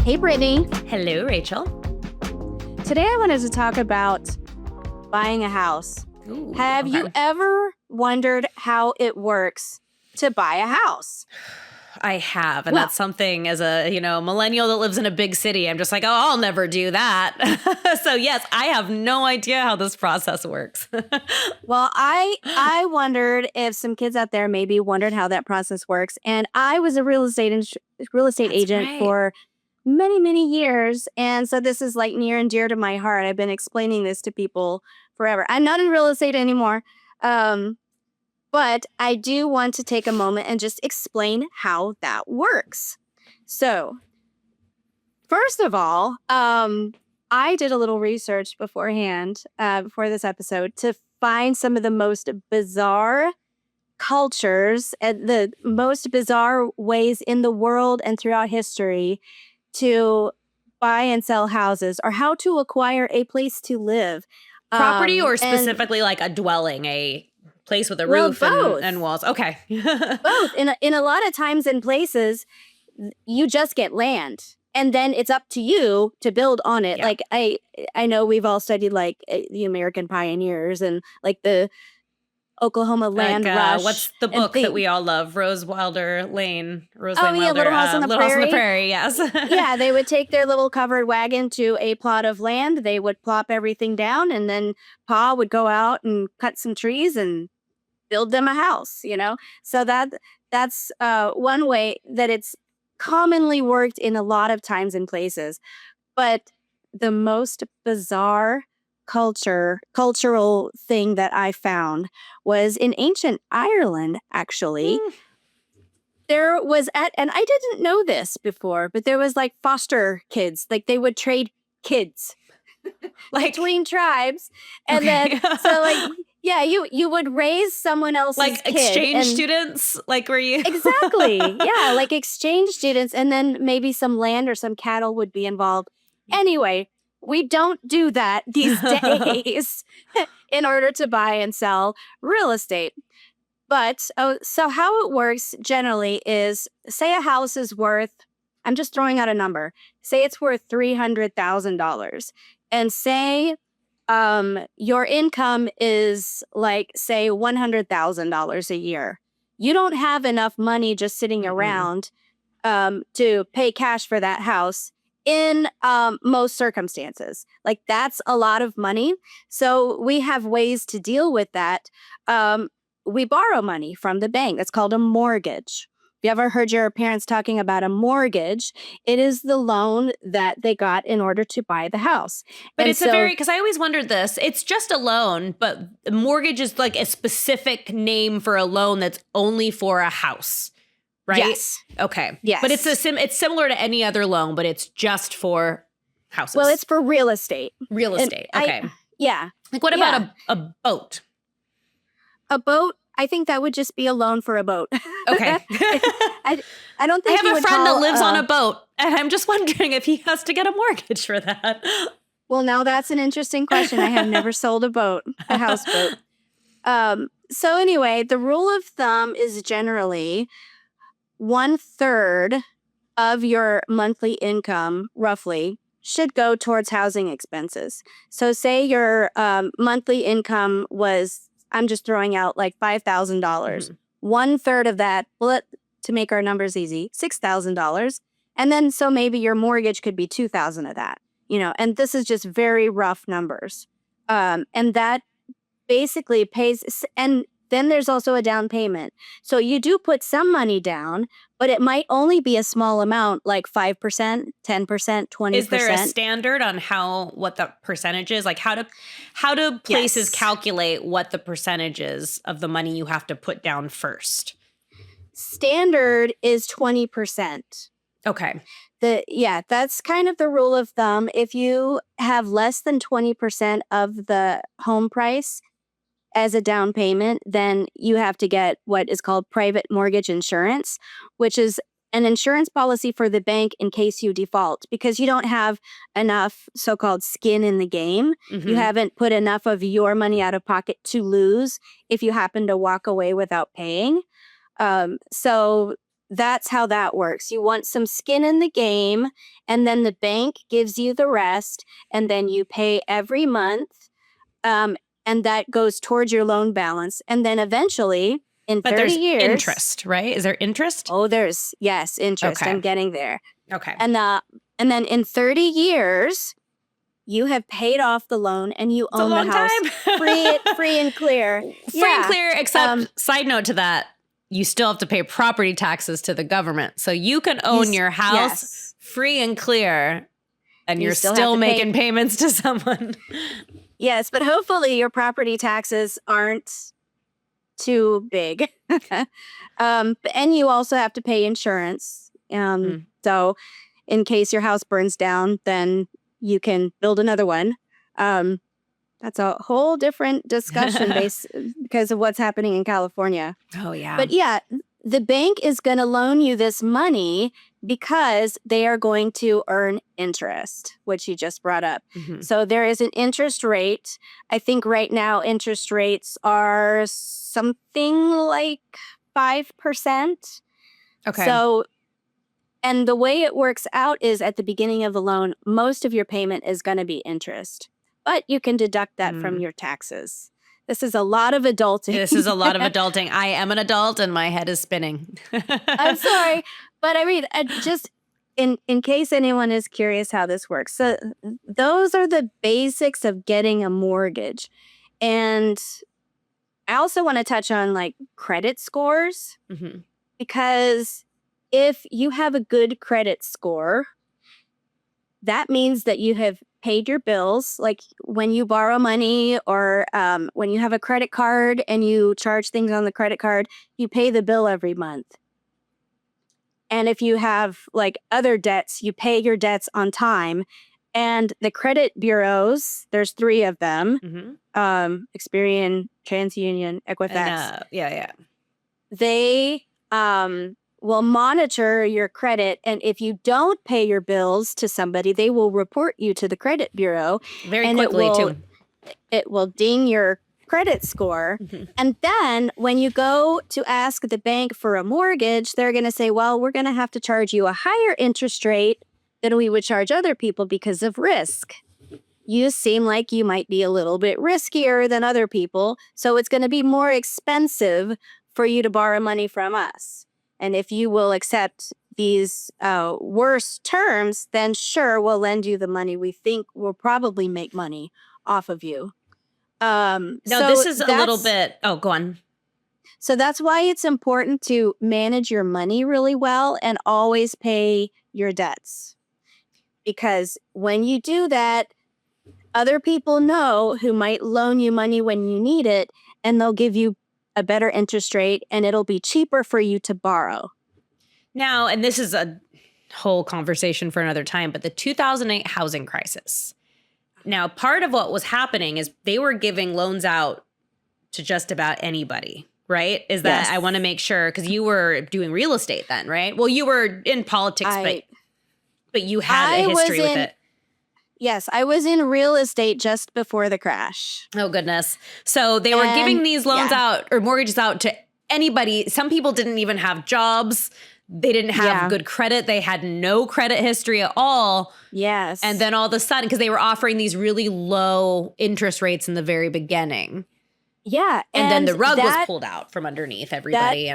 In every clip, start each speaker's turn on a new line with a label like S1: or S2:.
S1: Hey, Brittany.
S2: Hello, Rachel.
S1: Today I wanted to talk about buying a house.
S2: Ooh,
S1: Have you
S2: okay.
S1: ever wondered how it works to buy a house?
S2: I have, and
S1: Well,
S2: that's something as a, millennial that lives in a big city, I'm just like, oh, I'll never do that. So yes, I have no idea how this process works.
S1: I wondered if some kids out there maybe wondered how that process works. And I was a real estate
S2: That's
S1: agent
S2: right.
S1: for many, many years. And so this is like near and dear to my heart. I've been explaining this to people forever. I'm not in real estate anymore. Um, But I do want to take a moment and just explain how that works. So, first of all, I did a little research beforehand, before this episode, to find some of the most bizarre cultures and the most bizarre ways in the world and throughout history to buy and sell houses or how to acquire a place to live.
S2: Property or
S1: And
S2: specifically like a dwelling, a place with a
S1: well,
S2: roof and,
S1: both.
S2: and walls. Okay.
S1: Both. In a lot of times and places, you just get land and then it's up to you to build on it.
S2: Yeah.
S1: Like I know we've all studied like the American pioneers and like the Oklahoma land rush
S2: What's the
S1: and
S2: book that
S1: things.
S2: we all love? Rose Lane
S1: Oh yeah,
S2: Wilder,
S1: Little House on the
S2: Little House on the
S1: Prairie.
S2: Prairie. Yes.
S1: Yeah, they would take their little covered wagon to a plot of land. They would plop everything down and then Pa would go out and cut some trees and build them a house. So that's one way that it's commonly worked in a lot of times and places. But the most bizarre cultural thing that I found was in ancient Ireland, actually. There was and I didn't know this before, but there was like foster kids. Like they would trade kids
S2: Like,
S1: between tribes. And
S2: okay.
S1: then so like yeah, you would raise someone else's
S2: Like
S1: kid
S2: exchange
S1: and
S2: students, like were you?
S1: exactly. Yeah, like exchange students and then maybe some land or some cattle would be involved. Anyway, we don't do that these days in order to buy and sell real estate. But so how it works generally is say a house is worth, I'm just throwing out a number, say it's worth $300,000 and say your income is like, say, $100,000 a year. You don't have enough money just sitting around to pay cash for that house in most circumstances. Like that's a lot of money. So we have ways to deal with that. We borrow money from the bank. That's called a mortgage. If you ever heard your parents talking about a mortgage, it is the loan that they got in order to buy the house.
S2: But
S1: And
S2: it's
S1: so,
S2: because I always wondered this. It's just a loan, but a mortgage is like a specific name for a loan that's only for a house, right?
S1: yes.
S2: Okay.
S1: Yes.
S2: But it's similar to any other loan, but it's just for houses.
S1: Well, it's for real estate.
S2: real
S1: And
S2: estate. Okay.
S1: Yeah.
S2: Like what about a boat?
S1: A boat, I think that would just be a loan for a boat.
S2: Okay.
S1: I don't
S2: I
S1: think
S2: have
S1: you
S2: a
S1: would
S2: friend that
S1: call,
S2: lives on a boat, and I'm just wondering if he has to get a mortgage for that.
S1: Well, now that's an interesting question. I have never sold a boat, a houseboat. So anyway, the rule of thumb is generally 1/3 of your monthly income, roughly, should go towards housing expenses. So say your monthly income was, I'm just throwing out like $5,000.
S2: Mhm.
S1: 1/3 of that, to make our numbers easy, $6,000. And then so maybe your mortgage could be 2,000 of that, and this is just very rough numbers. And that basically pays, and then there's also a down payment. So you do put some money down, but it might only be a small amount, like 5%, 10%, 20%.
S2: Is there a standard on what the percentage is? Like how do places
S1: Yes.
S2: calculate what the percentage is of the money you have to put down first?
S1: Standard is 20%.
S2: Okay.
S1: That's kind of the rule of thumb. If you have less than 20% of the home price as a down payment, then you have to get what is called private mortgage insurance, which is an insurance policy for the bank in case you default because you don't have enough so-called skin in the game.
S2: Mhm.
S1: You haven't put enough of your money out of pocket to lose if you happen to walk away without paying. So that's how that works. You want some skin in the game, and then the bank gives you the rest, and then you pay every month, and that goes towards your loan balance. And then eventually, in
S2: But
S1: 30
S2: there's
S1: years,
S2: interest, right? Is there interest?
S1: oh, there's, yes, interest.
S2: Okay.
S1: I'm getting there.
S2: Okay.
S1: And then in 30 years, you have paid off the loan and you
S2: It's a
S1: own the
S2: long
S1: house
S2: time.
S1: free and clear.
S2: Free and clear, except side note to that, you still have to pay property taxes to the government. So you can own your house
S1: yes.
S2: free and clear, and
S1: You
S2: you're
S1: still
S2: still
S1: have to
S2: making
S1: pay-
S2: payments to someone.
S1: Yes, but hopefully your property taxes aren't too big. And you also have to pay insurance. So in case your house burns down, then you can build another one. That's a whole different discussion because of what's happening in California.
S2: Oh, yeah.
S1: But yeah, the bank is going to loan you this money because they are going to earn interest, which you just brought up.
S2: Mhm.
S1: So there is an interest rate. I think right now interest rates are something like 5%.
S2: Okay.
S1: So, and the way it works out is at the beginning of the loan, most of your payment is going to be interest, but you can deduct that from your taxes. This is a lot of adulting.
S2: This is a lot of adulting. I am an adult and my head is spinning.
S1: I'm sorry, but I mean, just in case anyone is curious how this works. So those are the basics of getting a mortgage. And I also want to touch on like credit scores, because if you have a good credit score, that means that you have paid your bills. Like when you borrow money or when you have a credit card and you charge things on the credit card, you pay the bill every month. And if you have like other debts, you pay your debts on time. And the credit bureaus, there's 3 of them, Experian, TransUnion, Equifax.
S2: Yeah.
S1: They will monitor your credit. And if you don't pay your bills to somebody, they will report you to the credit bureau.
S2: Very
S1: and
S2: quickly, too.
S1: It will ding your credit score. And then when you go to ask the bank for a mortgage, they're going to say, well, we're going to have to charge you a higher interest rate than we would charge other people because of risk. You seem like you might be a little bit riskier than other people, so it's going to be more expensive for you to borrow money from us. And if you will accept these worse terms, then sure, we'll lend you the money. We think we'll probably make money off of you.
S2: No, this is a little bit... Oh, go on.
S1: So that's why it's important to manage your money really well and always pay your debts. Because when you do that, other people know who might loan you money when you need it, and they'll give you a better interest rate, and it'll be cheaper for you to borrow.
S2: Now, and this is a whole conversation for another time, but the 2008 housing crisis. Now, part of what was happening is they were giving loans out to just about anybody, right? Is that,
S1: Yes.
S2: I want to make sure, because you were doing real estate then, right? Well, you were in politics, but you had a history with it.
S1: Yes, I was in real estate just before the crash.
S2: Oh, goodness. So they were giving these loans out or mortgages out to anybody. Some people didn't even have jobs. They didn't have good credit. They had no credit history at all.
S1: Yes.
S2: And then all of a sudden, because they were offering these really low interest rates in the very beginning.
S1: Yeah.
S2: And then the rug was pulled out from underneath everybody.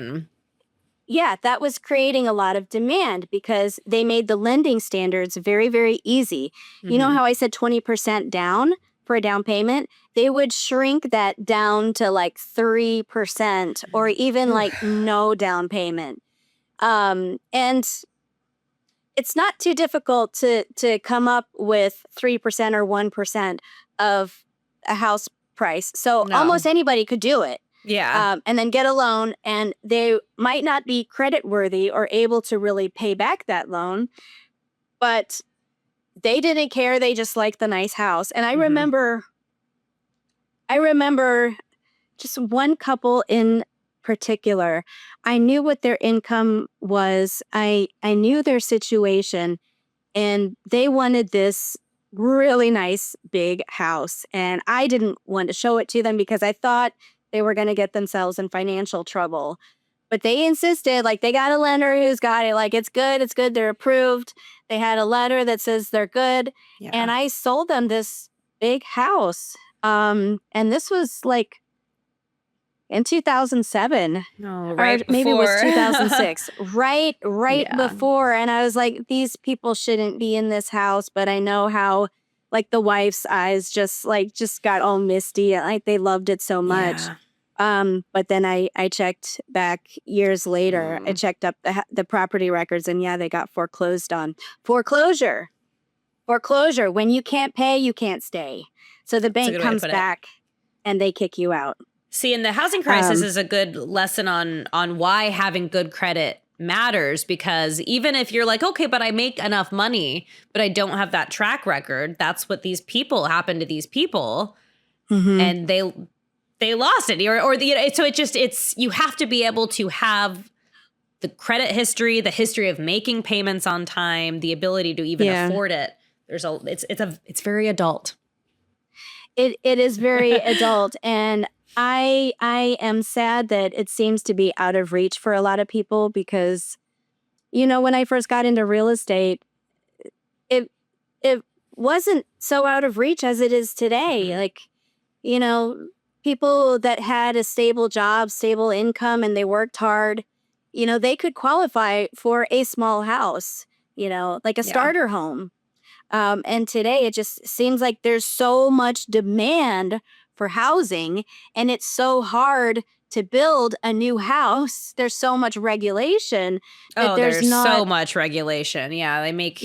S1: Yeah, that was creating a lot of demand because they made the lending standards very, very easy. You know how I said 20% down for a down payment? They would shrink that down to like 3% or even like no down payment. And it's not too difficult to come up with 3% or 1% of a house price. So almost anybody could do it.
S2: Yeah.
S1: And then get a loan, and they might not be credit worthy or able to really pay back that loan, but they didn't care. They just liked the nice house. And I remember just one couple in particular. I knew what their income was. I knew their situation, and they wanted this really nice big house. And I didn't want to show it to them because I thought they were going to get themselves in financial trouble. But they insisted, like, they got a lender who's got it, like, it's good, they're approved. They had a letter that says they're good.
S2: Yeah.
S1: And I sold them this big house. And this was like in 2007.
S2: No,
S1: Or
S2: right
S1: maybe it was
S2: before.
S1: 2006. Right
S2: Yeah.
S1: before. And I was like, these people shouldn't be in this house. But I know how, like, the wife's eyes just got all misty. Like, they loved it so much.
S2: Yeah.
S1: But then I checked back years later. I checked up the property records, and yeah, they got foreclosed on. Foreclosure. When you can't pay, you can't stay. So the bank comes back and they kick you out.
S2: See, and the housing crisis is a good lesson on why having good credit matters, because even if you're like, okay, but I make enough money, but I don't have that track record, that's what these people happened to these people, and they lost it, so it's you have to be able to have the credit history, the history of making payments on time, the ability to even afford it. It's very adult.
S1: It is very adult, and I am sad that it seems to be out of reach for a lot of people, because, when I first got into real estate, it wasn't so out of reach as it is today. Like, people that had a stable job, stable income, and they worked hard, they could qualify for a small house, like a starter home. And today it just seems like there's so much demand for housing, and it's so hard to build a new house. There's so much regulation that
S2: there's so much regulation. Yeah, they make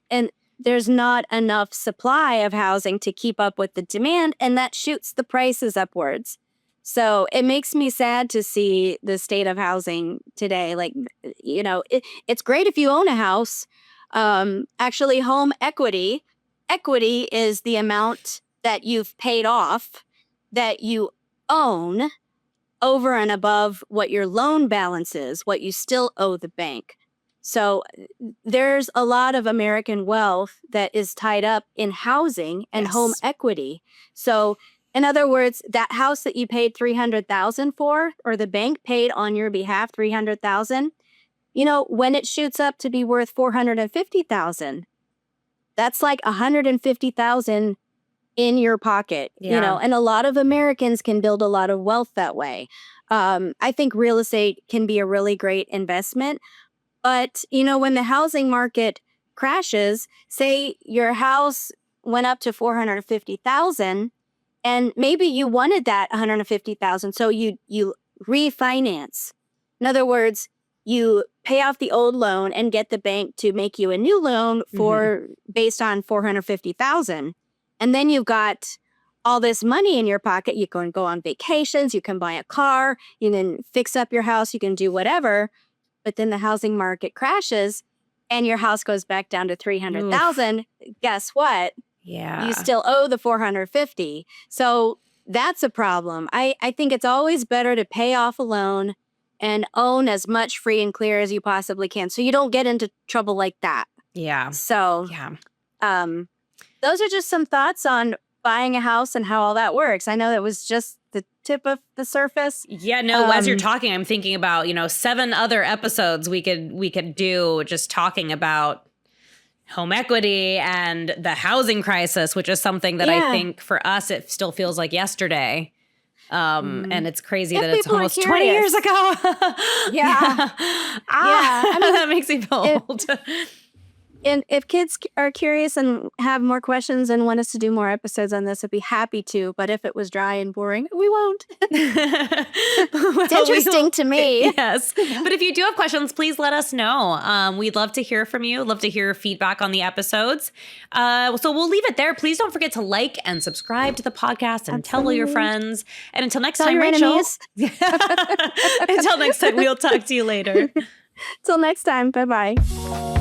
S2: and there's not enough supply of housing to keep up with the demand, and that shoots the prices upwards. So it makes me sad to see the state of housing today. Like, it's great if you own a house. Actually, home equity is the amount that you've paid off that you own over and above what your loan balance is, what you still owe the bank. So there's a lot of American wealth that is tied up in housing and home equity. So in other words, that house that you paid $300,000 for, or the bank paid on your behalf $300,000, when it shoots up to be worth $450,000, that's like $150,000 in your pocket, and a lot of Americans can build a lot of wealth that way. I think real estate can be a really great investment. But, when the housing market crashes, say your house went up to $450,000, and maybe you wanted that $150,000, so you refinance. In other words, you pay off the old loan and get the bank to make you a new loan based on $450,000. And then you've got all this money in your pocket. You can go on vacations, you can buy a car, you can fix up your house, you can do whatever. But then the housing market crashes and your house goes back down to $300,000. Guess what? Yeah.
S1: You still owe the $450,000. So that's a problem. I think it's always better to pay off a loan and own as much free and clear as you possibly can, so you don't get into trouble like that.
S2: Yeah.
S1: So those are just some thoughts on buying a house and how all that works. I know that was just the tip of the surface.
S2: Yeah, no, as you're talking, I'm thinking about, 7 other episodes we could do just talking about home equity and the housing crisis, which is something that I think for us, it still feels like yesterday. And it's crazy that it's almost 20 years ago.
S1: Yeah.
S2: I mean, that makes me feel old.
S1: And if kids are curious and have more questions and want us to do more episodes on this, I'd be happy to. But if it was dry and boring, we won't. It's interesting to me.
S2: Yes. But if you do have questions, please let us know. We'd love to hear from you. Love to hear feedback on the episodes. So we'll leave it there. Please don't forget to like and subscribe to the podcast and tell all your friends. And until next time, Rachel. Until next time, we'll talk to you later.
S1: Till next time. Bye-bye.